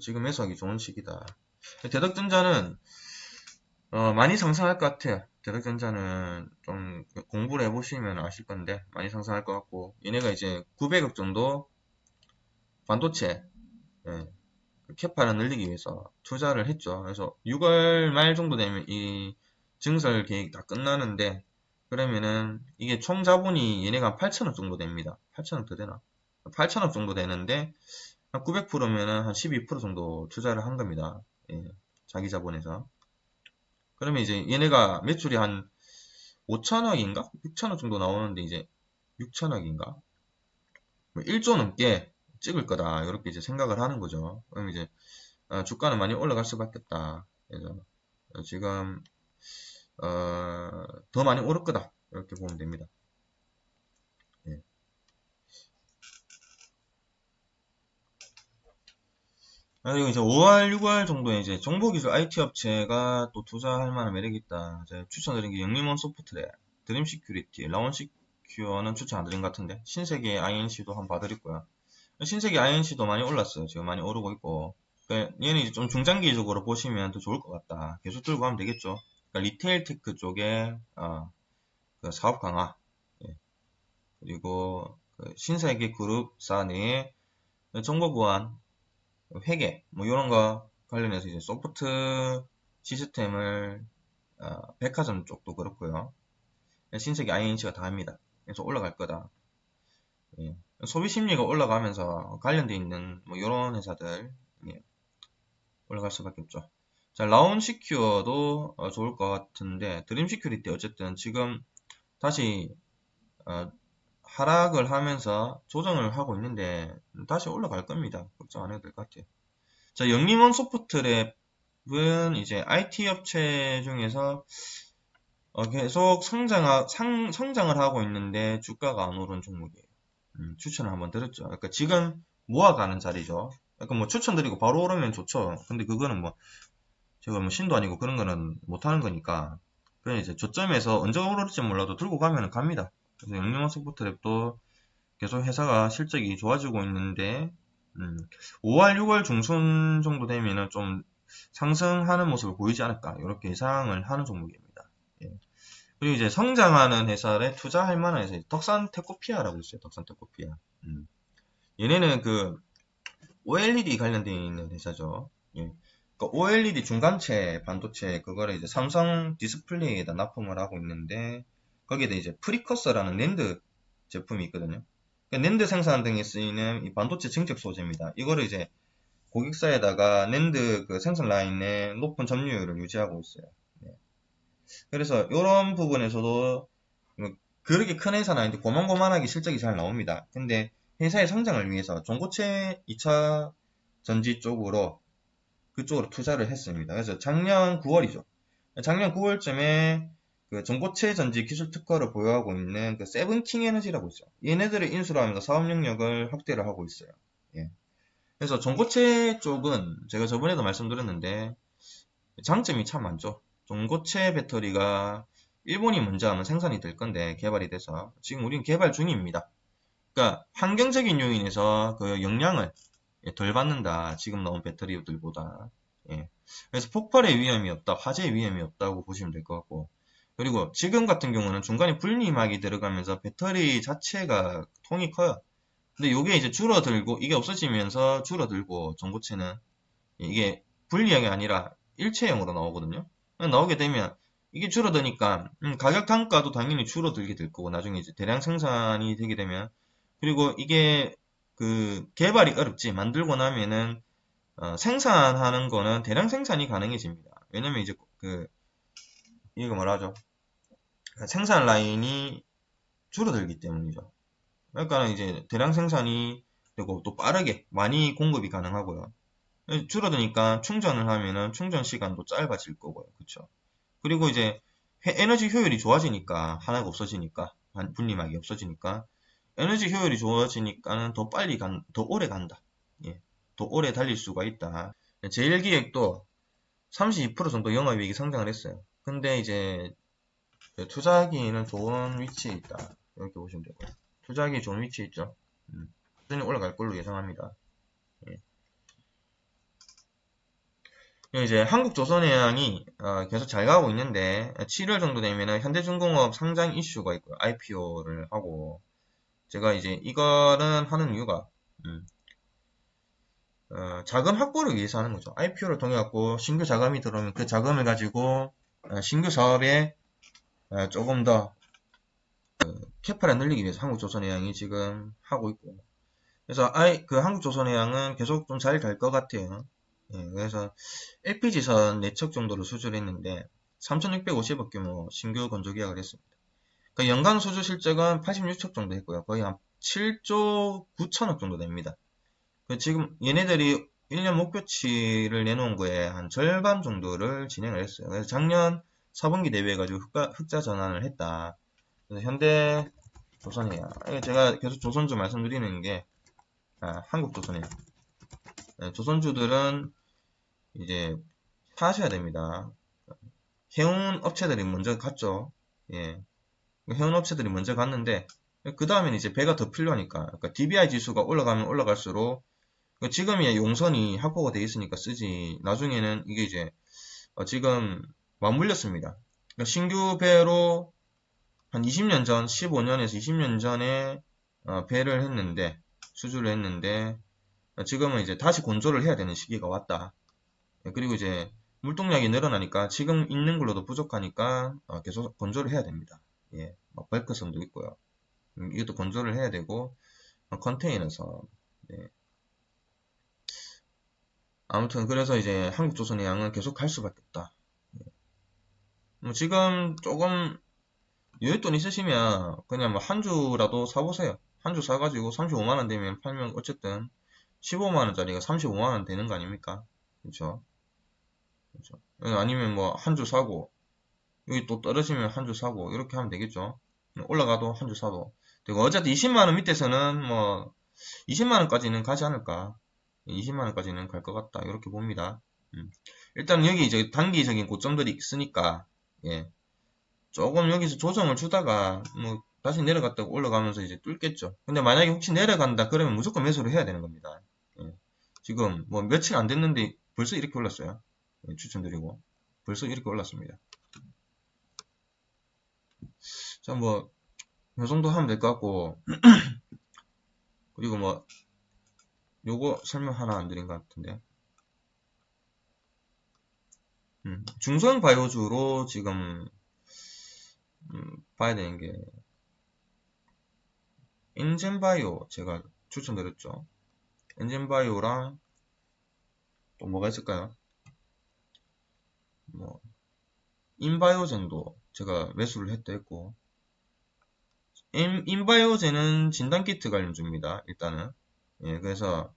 지금 매수하기 좋은 시기다. 대덕전자는 많이 상승할 것 같아요. 대덕전자는 좀 공부를 해보시면 아실 건데 많이 상승할 것 같고, 얘네가 이제 900억 정도 반도체 캐파를 늘리기 위해서 투자를 했죠. 그래서 6월 말 정도 되면 이 증설 계획 다 끝나는데, 그러면은 이게 총 자본이 얘네가 8천억 정도 됩니다. 8천억 더 되나? 8천억 정도 되는데 한 900%면은 한 12% 정도 투자를 한 겁니다. 자기 자본에서. 그러면 이제 얘네가 매출이 한 5천억인가? 6천억 정도 나오는데 이제 6천억인가? 1조 넘게 찍을 거다. 이렇게 이제 생각을 하는 거죠. 그럼 이제 주가는 많이 올라갈 수밖에 없다. 그래서 지금 더 많이 오를 거다. 이렇게 보면 됩니다. 예. 그리고 이제 5월, 6월 정도에 이제 정보기술 IT 업체가 또 투자할 만한 매력이 있다. 제가 추천드린 게 영림원 소프트웨어, 드림 시큐리티, 라온 시큐어는 추천 안 드린 것 같은데, 신세계 INC도 한번 봐드렸고요. 신세계 INC도 많이 올랐어요. 지금 많이 오르고 있고. 그러니까 얘는 이제 좀 중장기적으로 보시면 더 좋을 것 같다. 계속 들고 가면 되겠죠. 그러니까 리테일 테크 쪽에 그 사업 강화, 예. 그리고 그 신세계 그룹사 내에 정보 보안, 회계 뭐 이런 거 관련해서 이제 소프트 시스템을 백화점 쪽도 그렇고요. 신세계 INC가 다 합니다. 그래서 올라갈 거다. 예. 소비 심리가 올라가면서 관련돼 있는 뭐 이런 회사들 예. 올라갈 수밖에 없죠. 자, 라운 시큐어도 좋을 것 같은데 드림 시큐리티 어쨌든 지금 다시 하락을 하면서 조정을 하고 있는데 다시 올라갈 겁니다. 걱정 안 해도 될 것 같아요. 자, 영림원 소프트랩은 이제 IT 업체 중에서 계속 성장을 하고 있는데 주가가 안 오른 종목이에요. 추천을 한번 드렸죠. 그러니까 지금 모아가는 자리죠. 그러니까 뭐 추천드리고 바로 오르면 좋죠. 근데 그거는 뭐 제가 뭐 신도 아니고 그런 거는 못 하는 거니까. 그냥 이제 저점에서 언제 오를지 몰라도 들고 가면 갑니다. 그래서 영림원 소프트랩도 계속 회사가 실적이 좋아지고 있는데 5월, 6월 중순 정도 되면은 좀 상승하는 모습을 보이지 않을까 이렇게 예상을 하는 종목입니다. 예. 그리고 이제 성장하는 회사에 투자할 만한 회사 덕산테코피아라고 있어요. 덕산테코피아. 얘네는 그 OLED 관련되어 있는 회사죠. 예. 그 OLED 중간체 반도체 그거를 이제 삼성 디스플레이에다 납품을 하고 있는데 거기에다 이제 프리커서라는 낸드 제품이 있거든요. 그러니까 낸드 생산 등에 쓰이는 이 반도체 증적 소재입니다. 이거를 이제 고객사에다가 낸드 그 생산 라인에 높은 점유율을 유지하고 있어요. 네. 그래서 이런 부분에서도 뭐 그렇게 큰 회사는 아닌데 고만고만하게 실적이 잘 나옵니다. 근데 회사의 성장을 위해서 전고체 2차 전지 쪽으로 그쪽으로 투자를 했습니다. 그래서 작년 9월이죠. 작년 9월쯤에 그 전고체 전지 기술 특허를 보유하고 있는 그 세븐킹 에너지라고 있어요. 얘네들을 인수로 하면서 사업 영역을 확대를 하고 있어요. 예. 그래서 전고체 쪽은 제가 저번에도 말씀드렸는데 장점이 참 많죠. 전고체 배터리가 일본이 먼저 하면 생산이 될 건데 개발이 돼서 지금 우리는 개발 중입니다. 그러니까 환경적인 요인에서 그 영향을 덜 받는다. 지금 나온 배터리들보다. 예. 그래서 폭발의 위험이 없다. 화재의 위험이 없다고 보시면 될 것 같고. 그리고 지금 같은 경우는 중간에 분리막이 들어가면서 배터리 자체가 통이 커요. 근데 이게 이제 줄어들고 이게 없어지면서 줄어들고 전고체는 이게 분리형이 아니라 일체형으로 나오거든요. 나오게 되면 이게 줄어드니까 가격 단가도 당연히 줄어들게 될 거고 나중에 이제 대량 생산이 되게 되면 그리고 이게 그 개발이 어렵지 만들고 나면은 생산하는 거는 대량 생산이 가능해집니다. 왜냐면 이제 그 이거 뭐라 하죠? 생산 라인이 줄어들기 때문이죠. 그러니까 이제 대량 생산이 되고 또 빠르게 많이 공급이 가능하고요. 줄어드니까 충전을 하면은 충전 시간도 짧아질 거고요. 그쵸? 그리고 이제 에너지 효율이 좋아지니까 하나가 없어지니까 분리막이 없어지니까 에너지 효율이 좋아지니까는 더 빨리 더 오래 간다. 예. 더 오래 달릴 수가 있다. 제일기획도 32% 정도 영업이익이 성장을 했어요. 근데 이제 투자하기에는 좋은 위치에 있다. 이렇게 보시면 되고요. 투자하기 좋은 위치에 있죠. 꾸준히 올라갈 걸로 예상합니다. 예. 이제 한국조선해양이 계속 잘 가고 있는데 7월 정도 되면은 현대중공업 상장 이슈가 있고요. IPO를 하고 제가 이제 이거는 하는 이유가 자금 확보를 위해서 하는 거죠. IPO를 통해 갖고 신규 자금이 들어오면 그 자금을 가지고 신규 사업에 조금 더 캐파를 늘리기 위해서 한국조선해양이 지금 하고 있고 그래서 그 한국조선해양은 계속 좀 잘 갈 것 같아요. 예, 그래서 LPG선 4척 정도를 수주를 했는데 3,650억 규모 신규 건조 계약을 했습니다. 그 연간 수주 실적은 86척 정도 했고요. 거의 한 7조 9천억 정도 됩니다. 지금 얘네들이 1년 목표치를 내놓은 거에 한 절반 정도를 진행을 했어요. 그래서 작년 4분기 대비해가지고 흑자 전환을 했다. 그래서 현대 조선해양. 제가 계속 조선주 말씀드리는 게 한국조선해양. 조선주들은 이제 사셔야 됩니다. 해운 업체들이 먼저 갔죠. 예. 해운 업체들이 먼저 갔는데 그 다음에는 이제 배가 더 필요하니까 그러니까 DBI 지수가 올라가면 올라갈수록 지금이야 용선이 확보가 돼 있으니까 쓰지 나중에는 이게 이제 지금 맞물렸습니다. 그러니까 신규 배로 한 20년 전 15년에서 20년 전에 배를 했는데 수주를 했는데 지금은 이제 다시 건조를 해야 되는 시기가 왔다. 그리고 이제 물동량이 늘어나니까 지금 있는 걸로도 부족하니까 계속 건조를 해야 됩니다. 예, 벌크선도 있고요. 이것도 건조를 해야 되고, 컨테이너서. 네. 아무튼 그래서 이제 한국조선의 양은 계속 갈 수밖에 없다. 뭐 지금 조금 여윳돈 있으시면 그냥 뭐 한 주라도 사보세요. 한 주 사가지고 35만원 되면 팔면 어쨌든 15만원짜리가 35만원 되는 거 아닙니까? 그쵸? 그쵸? 아니면 뭐 한 주 사고 여기 또 떨어지면 한 주 사고 이렇게 하면 되겠죠? 올라가도 한 주 사도 되고 어차피 20만원 밑에서는 뭐 20만원까지는 가지 않을까? 20만원까지는 갈 것 같다 이렇게 봅니다. 일단 여기 이제 단기적인 고점들이 있으니까 예. 조금 여기서 조정을 주다가 뭐 다시 내려갔다가 올라가면서 이제 뚫겠죠. 근데 만약에 혹시 내려간다 그러면 무조건 매수를 해야 되는 겁니다. 예. 지금 뭐 며칠 안 됐는데 벌써 이렇게 올랐어요. 예, 추천드리고 벌써 이렇게 올랐습니다. 자, 뭐 이 정도 하면 될 것 같고 그리고 뭐 요거 설명 하나 안 드린 것 같은데 중소형 바이오주로 지금 봐야 되는 게 엔젠바이오 제가 추천드렸죠. 엔젠바이오랑 또 뭐가 있을까요? 뭐 인바이오젠도 제가 매수를 했고 인바이오젠은 진단키트 관련주입니다. 일단은 예, 그래서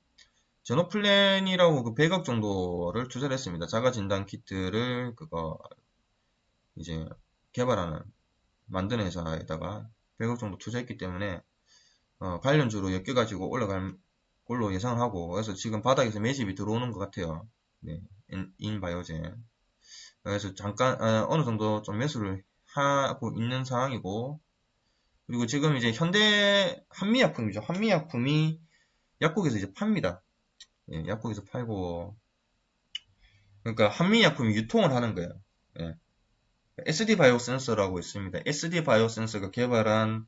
제노플랜이라고 그 100억 정도를 투자를 했습니다. 자가 진단키트를 그거 이제 개발하는 만드는 회사에다가 100억 정도 투자했기 때문에 관련주로 엮여가지고 올라갈 걸로 예상을 하고 그래서 지금 바닥에서 매집이 들어오는 것 같아요. 네, 인바이오젠 그래서 잠깐 어느 정도 좀 매수를 하고 있는 상황이고 그리고 지금 이제 현대 한미약품이죠. 한미약품이 약국에서 이제 팝니다. 예, 약국에서 팔고 그러니까 한미약품이 유통을 하는 거예요. 예. SD 바이오 센서라고 있습니다. SD 바이오 센서가 개발한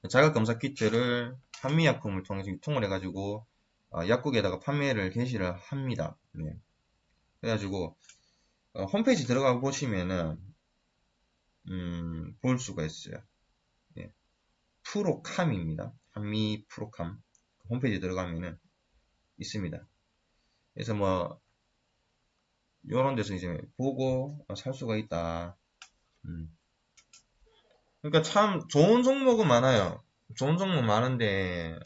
자가검사 키트를 한미약품을 통해서 유통을 해가지고 약국에다가 판매를 개시를 합니다. 네. 그래가지고 홈페이지 들어가 보시면은 볼 수가 있어요. 예. 프로캄입니다. 한미 프로캄 홈페이지 들어가면은 있습니다. 그래서 뭐 요런 데서 이제 보고 살 수가 있다. 그러니까 참 좋은 종목은 많아요. 좋은 종목 많은데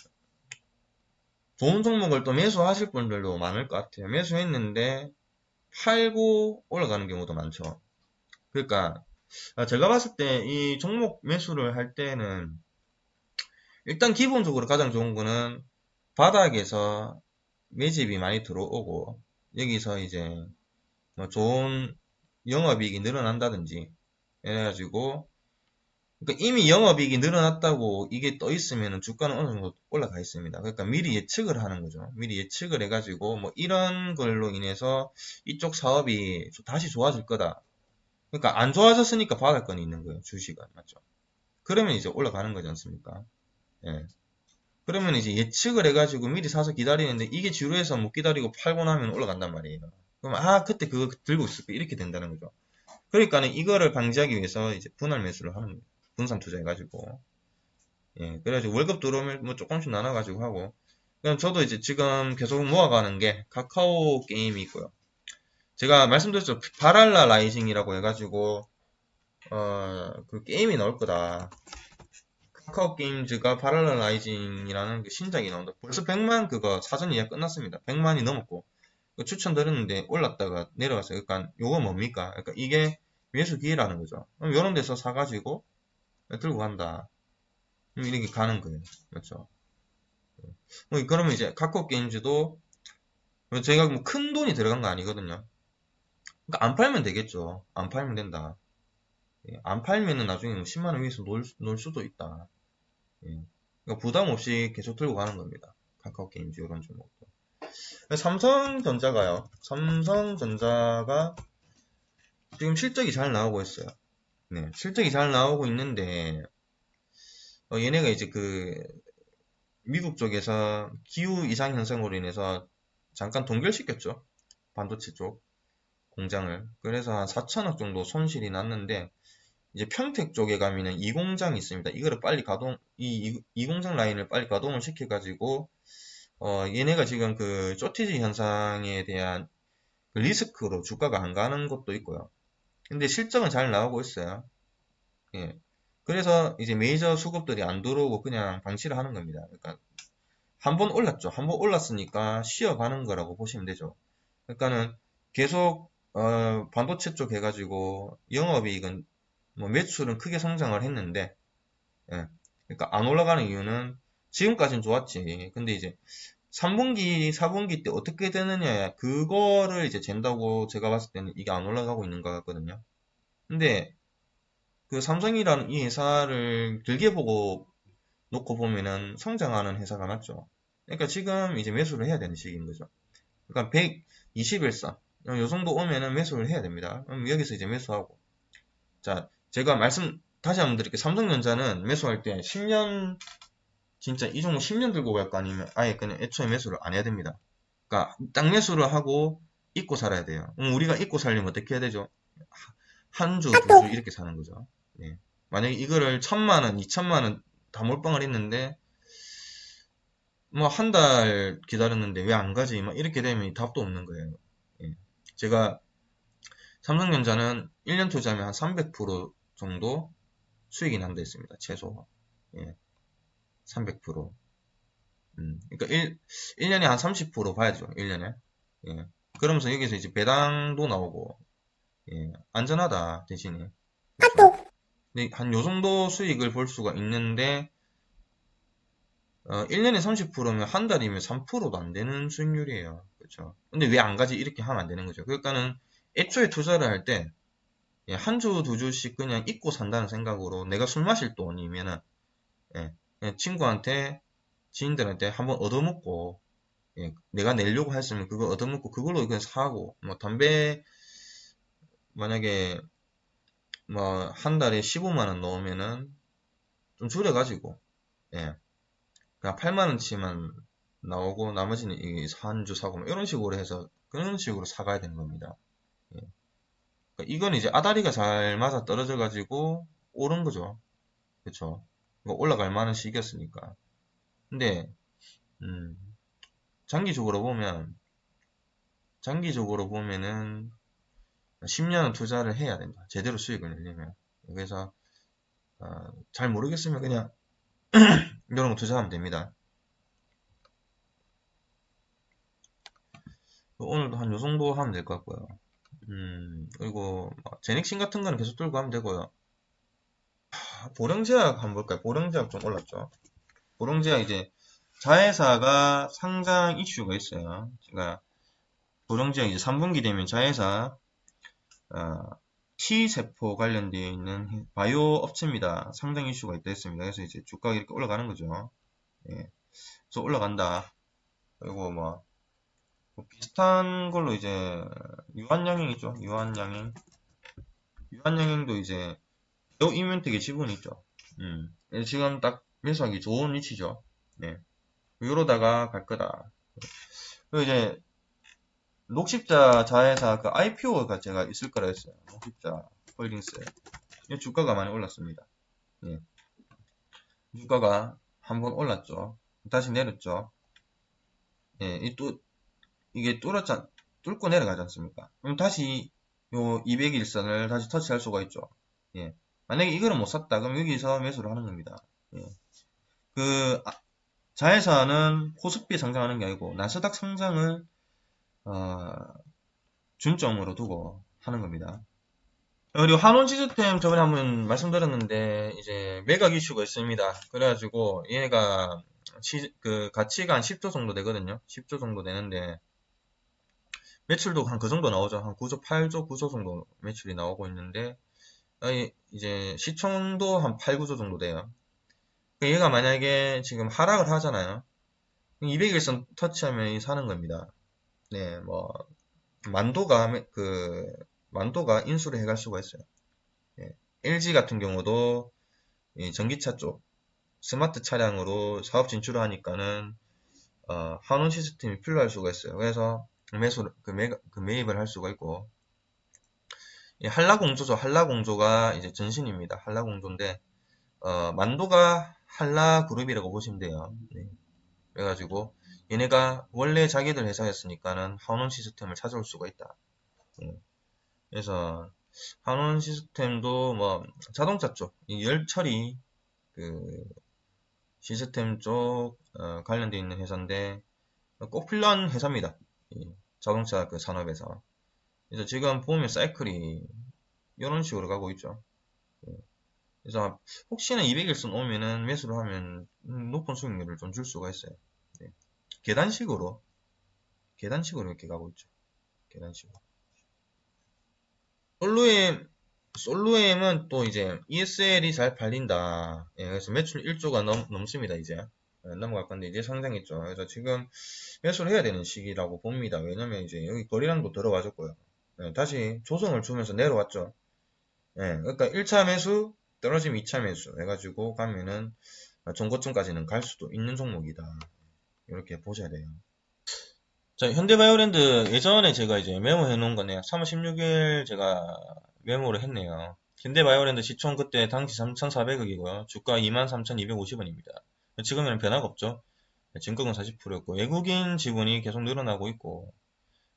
좋은 종목을 또 매수하실 분들도 많을 것 같아요. 매수했는데 팔고 올라가는 경우도 많죠. 그러니까 제가 봤을 때 이 종목 매수를 할 때는 일단 기본적으로 가장 좋은 거는 바닥에서 매집이 많이 들어오고 여기서 이제 뭐 좋은 영업이익이 늘어난다든지 해가지고 그러니까 이미 영업이익이 늘어났다고 이게 떠 있으면 주가는 어느 정도 올라가 있습니다. 그러니까 미리 예측을 하는 거죠. 미리 예측을 해가지고 뭐 이런 걸로 인해서 이쪽 사업이 다시 좋아질 거다. 그러니까 안 좋아졌으니까 바닥권이 있는 거예요. 주식은 맞죠? 그러면 이제 올라가는 거지 않습니까? 예. 그러면 이제 예측을 해가지고 미리 사서 기다리는데 이게 지루해서 못 기다리고 팔고 나면 올라간단 말이에요. 그럼 그때 그거 들고 있을 거 이렇게 된다는 거죠. 그러니까는 이거를 방지하기 위해서 이제 분할 매수를 하는 거예요. 분산 투자해가지고. 예, 그래가지고 월급 들어오면 뭐 조금씩 나눠가지고 하고. 그냥 저도 이제 지금 계속 모아가는 게 카카오 게임이 있고요. 제가 말씀드렸죠. 바랄라 라이징이라고 해가지고, 그 게임이 나올 거다. 카카오 게임즈가 바랄라 라이징이라는 그 신작이 나온다. 벌써 100만 그거 사전 예약 끝났습니다. 100만이 넘었고. 추천드렸는데 올랐다가 내려갔어요. 그러니까 요거 뭡니까? 그러니까 이게 매수 기회라는 거죠. 그럼 요런 데서 사가지고 들고 간다. 이렇게 가는 거예요. 그렇죠. 뭐 그러면 이제 카카오 게임즈도 저희가 뭐 큰 돈이 들어간 거 아니거든요. 그러니까 안 팔면 되겠죠. 안 팔면 된다. 예, 안 팔면은 나중에 뭐 10만 원 위에서 놀 수도 있다. 예. 그러니까 부담 없이 계속 들고 가는 겁니다. 카카오 게임즈 이런 종목도. 삼성전자가요. 삼성전자가 지금 실적이 잘 나오고 있어요. 네, 실적이 잘 나오고 있는데 얘네가 이제 그 미국 쪽에서 기후 이상 현상으로 인해서 잠깐 동결시켰죠. 반도체 쪽 공장을. 그래서 한 4천억 정도 손실이 났는데 이제 평택 쪽에 가면은 이 공장이 있습니다. 이거를 빨리 이 공장 라인을 빨리 가동을 시켜가지고, 얘네가 지금 그 쇼티지 현상에 대한 그 리스크로 주가가 안 가는 것도 있고요. 근데 실적은 잘 나오고 있어요. 예. 그래서 이제 메이저 수급들이 안 들어오고 그냥 방치를 하는 겁니다. 그러니까 한 번 올랐죠. 한 번 올랐으니까 쉬어가는 거라고 보시면 되죠. 그러니까는 계속 반도체 쪽 해가지고 영업이익은 뭐 매출은 크게 성장을 했는데, 예. 그러니까 안 올라가는 이유는 지금까지는 좋았지. 근데 이제 3분기, 4분기 때 어떻게 되느냐, 그거를 이제 잰다고 제가 봤을 때는 이게 안 올라가고 있는 것 같거든요. 근데 그 삼성이라는 이 회사를 길게 보고 놓고 보면은 성장하는 회사가 맞죠. 그러니까 지금 이제 매수를 해야 되는 시기인 거죠. 그러니까 121선 요 정도 오면은 매수를 해야 됩니다. 그럼 여기서 이제 매수하고, 자, 제가 다시 한번 드릴게요. 삼성전자는 매수할 때 10년, 진짜 이 종목 10년 들고 갈 거 아니면 아예 그냥 애초에 매수를 안 해야 됩니다. 그러니까 딱 매수를 하고 잊고 살아야 돼요. 우리가 잊고 살려면 어떻게 해야 되죠? 한 주, 두 주 이렇게 사는 거죠. 네. 만약에 이거를 1,000만원, 2,000만원 다 몰빵을 했는데 뭐 한 달 기다렸는데 왜 안 가지? 막 이렇게 되면 답도 없는 거예요. 예. 제가 삼성전자는 1년 투자하면 한 300% 정도 수익이 난다 했습니다. 최소. 예. 300%. 그러니까 1년에 한 30% 봐야죠. 1년에. 예. 그러면서 여기서 이제 배당도 나오고, 예. 안전하다, 대신에. 그렇죠? 근데 한 요 정도 수익을 볼 수가 있는데, 1년에 30%면 한 달이면 3%도 안 되는 수익률이에요. 그렇죠? 근데 왜 안 가지? 이렇게 하면 안 되는 거죠. 그러니까는 애초에 투자를 할 때, 예, 한 주, 두 주씩 그냥 잊고 산다는 생각으로 내가 술 마실 돈이면은, 예, 그냥 친구한테, 지인들한테 한번 얻어먹고, 예, 내가 내려고 했으면 그거 얻어먹고 그걸로 그냥 사고, 뭐 담배 만약에 뭐 한 달에 15만 원 넣으면은 좀 줄여가지고, 예, 그냥 8만 원치만 나오고 나머지는 이 한주 사고 뭐 이런 식으로 해서 그런 식으로 사가야 되는 겁니다. 예. 그러니까 이건 이제 아다리가 잘 맞아 떨어져 가지고 오른 거죠. 그쵸? 뭐 올라갈 만한 시기였으니까. 근데 음, 장기적으로 보면은 10년은 투자를 해야 된다. 제대로 수익을 내려면. 그래서 잘 모르겠으면 그냥 이런 거 투자하면 됩니다. 오늘도 한 요 정도 하면 될 것 같고요. 그리고 제닉신 같은 거는 계속 들고 하면 되고요. 보령제약 한번 볼까요? 보령제약 좀 올랐죠. 보령제약 이제 자회사가 상장 이슈가 있어요. 제가 보령제약 이제 3분기 되면 자회사 T세포 관련되어 있는 바이오 업체입니다. 상장 이슈가 있다 했습니다. 그래서 이제 주가가 이렇게 올라가는 거죠. 예. 그래서 올라간다. 그리고 뭐 비슷한 걸로 이제 유한양행이죠. 유한양행도 이제 요 이면택의 지분이 있죠. 지금 딱 매수하기 좋은 위치죠. 네. 요러다가 갈 거다. 그리고 이제 녹십자 자회사 그 IPO가 제가 있을 거라 했어요. 녹십자 홀딩스. 주가가 많이 올랐습니다. 예. 주가가 한번 올랐죠. 다시 내렸죠. 예, 이게 뚫고 내려가지 않습니까? 그럼 다시 요 200일선을 다시 터치할 수가 있죠. 예. 만약에 이거를 못 샀다, 그럼 여기서 매수를 하는 겁니다. 예. 자회사는 코스피에 상장하는 게 아니고 나스닥 상장을 준점으로 두고 하는 겁니다. 그리고 한원 시스템 저번에 한번 말씀드렸는데 이제 매각 이슈가 있습니다. 그래가지고 얘가 그 가치가 한 10조 정도 되거든요. 10조 정도 되는데 매출도 한 그 정도 나오죠. 한 9조, 8조, 9조 정도 매출이 나오고 있는데 이제 시총도 한 8, 9조 정도 돼요. 얘가 만약에 지금 하락을 하잖아요. 200일선 터치하면 사는 겁니다. 네, 뭐 만도가 인수를 해갈 수가 있어요. 예. LG 같은 경우도 이 전기차 쪽 스마트 차량으로 사업 진출을 하니까는 한원 시스템이 필요할 수가 있어요. 그래서 매입을 할 수가 있고 한라공조죠. 한라공조가 이제 전신입니다. 한라공조인데, 만도가 한라그룹이라고 보시면 돼요. 네. 그래가지고, 얘네가 원래 자기들 회사였으니까는 한원 시스템을 찾아올 수가 있다. 네. 그래서, 한원 시스템도 뭐, 자동차 쪽, 이 열처리, 그, 시스템 쪽, 관련되어 있는 회사인데, 꼭 필요한 회사입니다. 이 자동차 그 산업에서. 그래서 지금 보면 사이클이 이런 식으로 가고 있죠. 예. 그래서 혹시나 200일선 오면은 매수를 하면 높은 수익률을 좀 줄 수가 있어요. 네. 계단식으로 이렇게 가고 있죠. 계단식으로. 솔루엠은 또 이제 ESL이 잘 팔린다. 예, 그래서 매출 1조가 넘습니다, 이제. 넘어갈 건데, 이제 상장했죠. 그래서 지금 매수를 해야 되는 시기라고 봅니다. 왜냐면 이제 여기 거래량도 들어와줬고요. 예, 다시 조정을 주면서 내려왔죠. 예, 그러니까 1차 매수, 떨어지면 2차 매수 해가지고 가면은 종고점까지는 갈 수도 있는 종목이다. 이렇게 보셔야 돼요. 자, 현대바이오랜드 예전에 제가 이제 메모해 놓은 거네요. 3월 16일 제가 메모를 했네요. 현대바이오랜드 시총 그때 당시 3,400억이고요. 주가 23,250원입니다. 지금은 변화가 없죠. 증권은 40%였고 외국인 지분이 계속 늘어나고 있고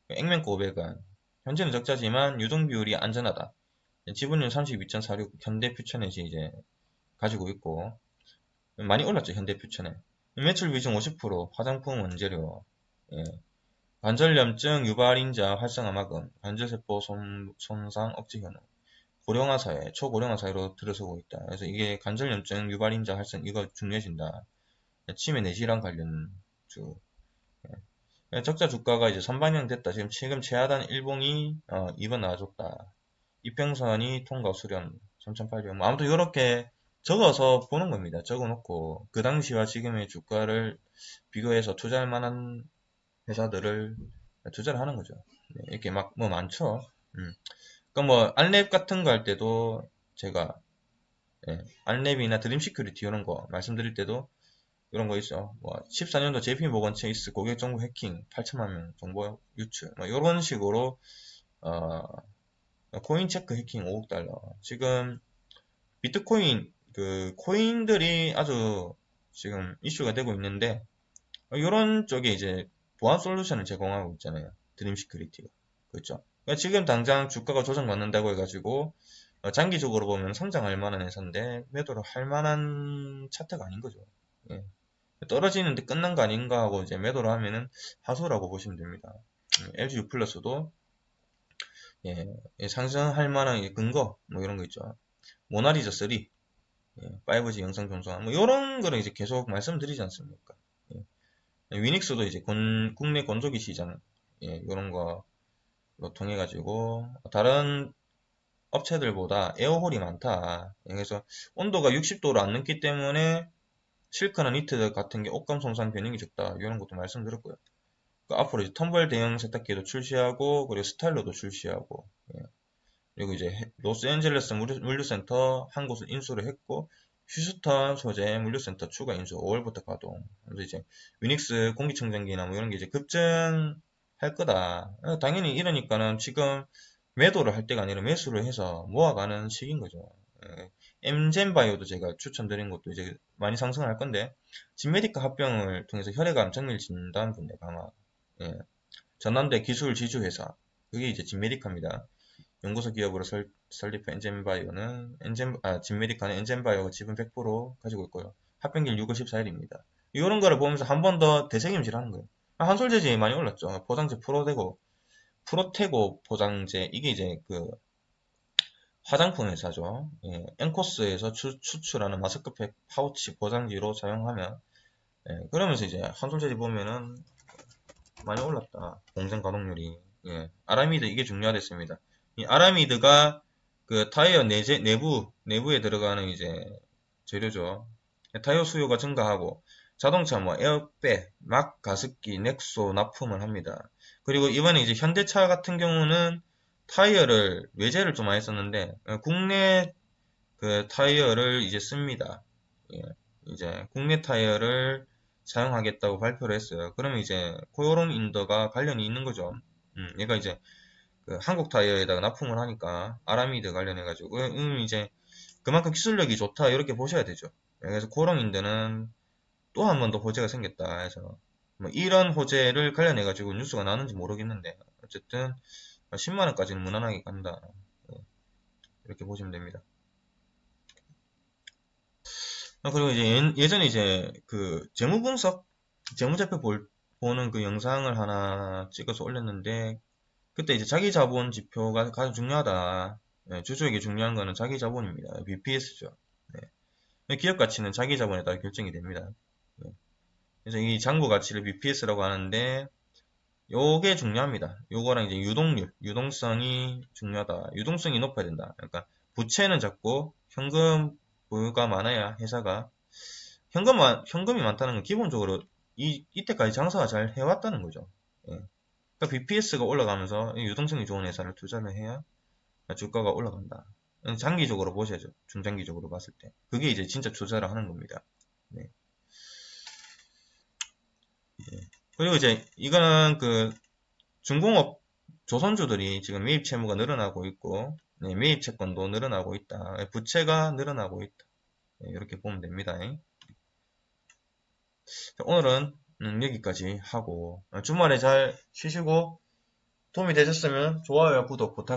액면가 500원. 현재는 적자지만 유동 비율이 안전하다. 지분율 32.46 현대퓨처넷이 이제 가지고 있고 많이 올랐죠. 현대퓨처넷. 매출 비중 50% 화장품 원재료. 예. 관절염증 유발인자 활성화막음, 관절세포 손상 억제 효능, 고령화 사회, 초고령화 사회로 들어서고 있다. 그래서 이게 관절염증 유발인자 활성 이거 중요해진다. 치매 내질환 관련 주. 예. 적자 주가가 이제 선반영 됐다. 지금 최하단 일봉이 2번 나와줬다. 이평선이 통과 수렴 3,800. 뭐 아무튼 이렇게 적어서 보는 겁니다. 적어놓고 그 당시와 지금의 주가를 비교해서 투자할 만한 회사들을 투자를 하는 거죠. 네, 이렇게 막 뭐 많죠. 그러니까 뭐 안랩 같은 거 할 때도 제가 안랩이나 드림시큐리티 이런 거 말씀드릴 때도 이런 거 있죠. 뭐 14년도 JP모건 체이스 고객 정보 해킹 8천만 명 정보 유출 뭐 이런 식으로 어, 코인 체크 해킹 5억 달러. 지금 비트코인 그 코인들이 아주 지금 이슈가 되고 있는데 이런 쪽에 이제 보안 솔루션을 제공하고 있잖아요. 드림 시큐리티가. 그렇죠. 그러니까 지금 당장 주가가 조정받는다고 해가지고 장기적으로 보면 성장할 만한 회사인데 매도를 할 만한 차트가 아닌 거죠. 예. 떨어지는데 끝난 거 아닌가 하고 이제 매도를 하면은 하수라고 보시면 됩니다. LG U 플러스도 예, 상승할 만한 근거 뭐 이런 거 있죠. 모나리자 3, 5G 영상 전송화 뭐 이런 거를 이제 계속 말씀드리지 않습니까? 위닉스도 이제 국내 건조기 시장 이런 거로 통해 가지고 다른 업체들보다 에어홀이 많다. 그래서 온도가 60도를 안 넘기 때문에 실크나 니트 같은 게 옷감 손상 변형이 적다. 이런 것도 말씀드렸고요. 앞으로 이제 텀블 대형 세탁기도 출시하고 그리고 스타일러도 출시하고 그리고 이제 로스앤젤레스 물류센터 한 곳을 인수를 했고 휴스턴 소재 물류센터 추가 인수 5월부터 가동. 그래서 이제 위닉스 공기청정기나 뭐 이런 게 이제 급증할 거다. 당연히 이러니까는 지금 매도를 할 때가 아니라 매수를 해서 모아가는 시기인 거죠. 엠젠바이오도 제가 추천드린 것도 이제 많이 상승할 건데 진메디카 합병을 통해서 혈액암 정밀 진단 분야 강화. 전남대 기술 지주 회사 그게 이제 진메디카입니다. 연구소 기업으로 설립한 엔젠바이오는 진메디카는 엔젠바이오가 지분 100% 가지고 있고요. 합병일 6월 14일입니다. 이런 거를 보면서 한 번 더 대책임질 하는 거예요. 한솔재지 많이 올랐죠. 포장재 프로테고 포장재 이게 이제 그 화장품 회사죠. 엔코스에서 추출하는 마스크팩 파우치 포장지로 사용하면 그러면서 이제 한솔재지 보면은 많이 올랐다. 공정 가동률이. 아라미드 이게 중요하겠습니다. 이 아라미드가 그 타이어 내부에 들어가는 이제 재료죠. 타이어 수요가 증가하고 자동차 뭐 에어백, 막 가습기, 넥소 납품을 합니다. 그리고 이번에 이제 현대차 같은 경우는 타이어를 외제를 좀 많이 썼는데 국내 그 타이어를 이제 씁니다. 이제 국내 타이어를 사용하겠다고 발표를 했어요. 그러면 이제 고요름 인더가 관련이 있는 거죠. 얘가 이제 그 한국타이어에다가 납품을 하니까 아라미드 관련해가지고 이제 그만큼 기술력이 좋다 이렇게 보셔야 되죠. 그래서 코롱인데는 또 한 번 더 호재가 생겼다 해서 뭐 이런 호재를 관련해가지고 뉴스가 나는지 모르겠는데 어쨌든 10만원까지는 무난하게 간다. 이렇게 보시면 됩니다. 그리고 이제 예전에 이제 그 재무분석, 재무제표 보는 그 영상을 하나 찍어서 올렸는데 그때 이제 자기 자본 지표가 가장 중요하다. 주주에게 중요한 거는 자기 자본입니다. BPS죠. 기업 가치는 자기 자본에 따라 결정이 됩니다. 그래서 이 장부 가치를 BPS라고 하는데 요게 중요합니다. 요거랑 이제 유동률, 유동성이 중요하다. 유동성이 높아야 된다. 그러니까 부채는 작고 현금 보유가 많아야 회사가 현금이 많다는 건 기본적으로 이때까지 장사가 잘 해왔다는 거죠. 예. 그러니까 BPS가 올라가면서 유동성이 좋은 회사를 투자를 해야 주가가 올라간다. 장기적으로 보셔야죠. 중장기적으로 봤을 때. 그게 이제 진짜 투자를 하는 겁니다. 네. 예. 그리고 이제 이거는 그 중공업 조선주들이 지금 매입 채무가 늘어나고 있고 네, 매입 채권도 늘어나고 있다. 부채가 늘어나고 있다. 네, 이렇게 보면 됩니다. 자, 오늘은 여기까지 하고 주말에 잘 쉬시고 도움이 되셨으면 좋아요와 구독 부탁드립니다.